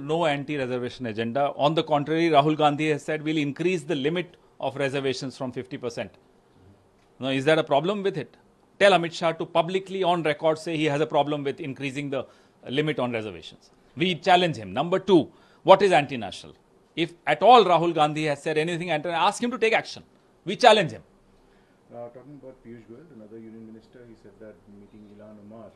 no anti-reservation agenda. On the contrary, Rahul Gandhi has said we'll increase the limit of reservations from 50%. Now, is that a problem with it? Tell Amit Shah to publicly on record say he has a problem with increasing the limit on reservations. We challenge him. Number two, what is anti-national? If at all Rahul Gandhi has said anything anti-national, ask him to take action. We challenge him. Talking about Piyush Goyal, another union minister, he said that meeting Ilhan Omar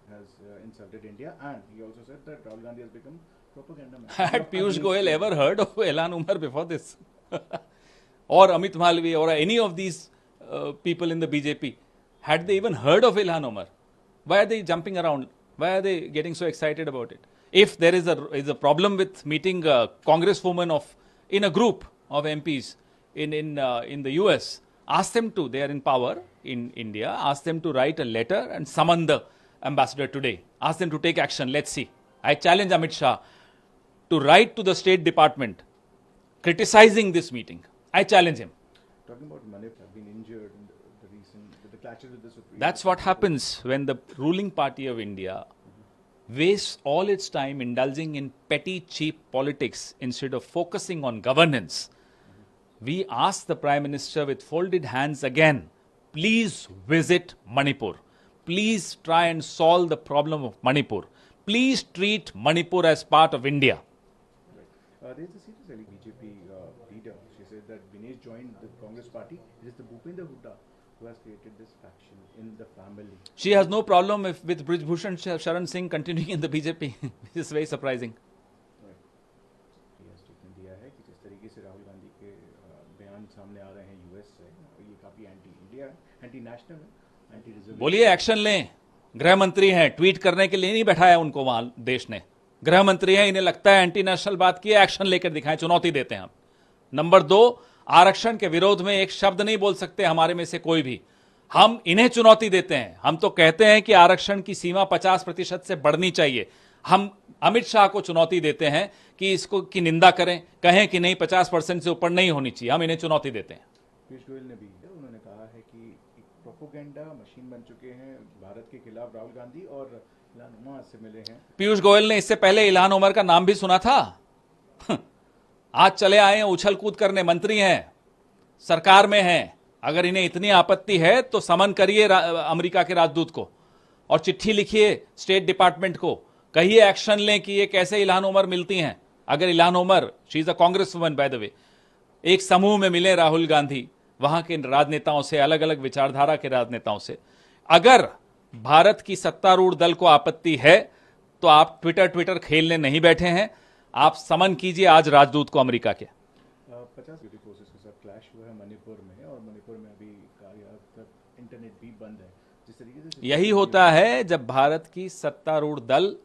has insulted India, and he also said that Rahul Gandhi has become propaganda man. Had Piyush Goyal ever heard of Ilhan Omar before this? Or Amit Malvi or any of these people in the BJP? Had they even heard of Ilhan Omar? Why are they jumping around? Why are they getting so excited about it? If there is a problem with meeting a congresswoman in a group of MPs in the US, ask them to, they are in power in India, ask them to write a letter and summon the ambassador today. Ask them to take action. Let's see. I challenge Amit Shah to write to the State Department criticizing this meeting. I challenge him. Talking about Manip have been injured in the recent clashes with the Supreme Court. That's what happens when the ruling party of India wastes all its time indulging in petty, cheap politics instead of focusing on governance. We ask the Prime Minister with folded hands again, please visit Manipur. Please try and solve the problem of Manipur. Please treat Manipur as part of India. Right. There is a serious BJP leader. She said that Dinesh joined the Congress party. It is the Bhupender Hooda who has created this faction in the family. She has no problem with Brij Bhushan Sharan Singh continuing in the BJP, which is very surprising. Statement दिया है कि जिस तरीके से राहुल गांधी के बयान सामने आ रहे हैं यूएस से, ये काफी एंटी इंडिया है, एंटी नेशनल है, एंटी रिजर्व। बोलिए एक्शन लें। गृह मंत्री हैं, ट्वीट करने के लिए नहीं बैठाया उनको वहां देश ने। गृह मंत्री हैं, इन्हें लगता है एंटी नेशनल बात की है, एक्शन लेकर दिखाएं, चुनौती देते हैं हम। नंबर दो, आरक्षण के विरोध में एक शब्द नहीं बोल सकते हमारे में से कोई भी। हम इन्हें चुनौती देते हैं। हम तो कहते हैं कि आरक्षण की सीमा 50% से बढ़नी चाहिए। हम अमित शाह को चुनौती देते हैं कि इसको की निंदा करें, कहें कि नहीं 50% से ऊपर नहीं होनी चाहिए। हम इन्हें चुनौती देते हैं। पीयूष गोयल ने भी उन्होंने कहा है कि एक प्रोपेगेंडा मशीन बन चुके हैं भारत के खिलाफ राहुल गांधी, और इल्हान उमर से मिले हैं। पीयूष गोयल ने इससे पहले इल्हान उमर का नाम भी सुना था। आज चले आए हैं उछल कूद करने, मंत्री हैं, सरकार में हैं। अगर इन्हें इतनी आपत्ति है तो समन करिए अमेरिका के राजदूत को और चिट्ठी लिखिए स्टेट डिपार्टमेंट को, कहिए एक्शन लें कि ये कैसे इल्हान उमर मिलती हैं। अगर Ilhan Omar, she is a Congress woman by the way, एक समूह में मिले राहुल गांधी वहां के राजनेताओं से, अलग अलग विचारधारा के राजनेताओं से, अगर भारत की सत्तारूढ़ दल को आपत्ति है तो आप ट्विटर खेलने नहीं बैठे हैं। आप समन कीजिए आज राजदूत को अमेरिका के। 50 सिक्योरिटी फोर्सेस के साथ क्लैश हुआ है मणिपुर में, और मणिपुर में अभी इंटरनेट भी बंद है। जिस तरीके से यही होता है जब भारत की सत्तारूढ़ दल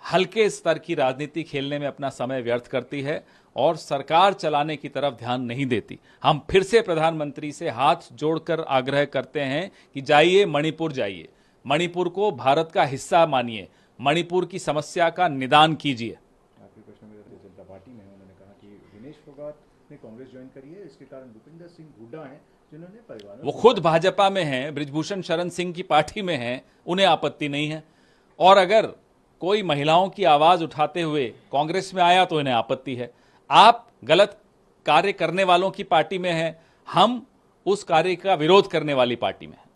हल्के स्तर की राजनीति खेलने में अपना समय व्यर्थ करती है और सरकार चलाने की तरफ ध्यान नहीं देती। हम फिर से प्रधानमंत्री से हाथ जोड़कर आग्रह करते हैं कि जाइए मणिपुर, जाइए मणिपुर को भारत का हिस्सा मानिए, मणिपुर की समस्या का निदान कीजिए। आखिरी प्रश्न मेरा जनता पार्टी में उन्होंने कहा कि दिनेश फोगाट ने कांग्रेस ज्वाइन करी है, इसके कारण भूपिंदर सिंह हुड्डा हैं जिन्होंने परिवार, वो खुद भाजपा में हैं, बृजभूषण शरण सिंह की पार्टी में हैं, उन्हें आपत्ति नहीं है। और अगर कोई महिलाओं की आवाज उठाते हुए कांग्रेस में आया तो इन्हें आपत्ति है। आप गलत कार्य करने वालों की पार्टी में हैं, हम उस कार्य का विरोध करने वाली पार्टी में हैं।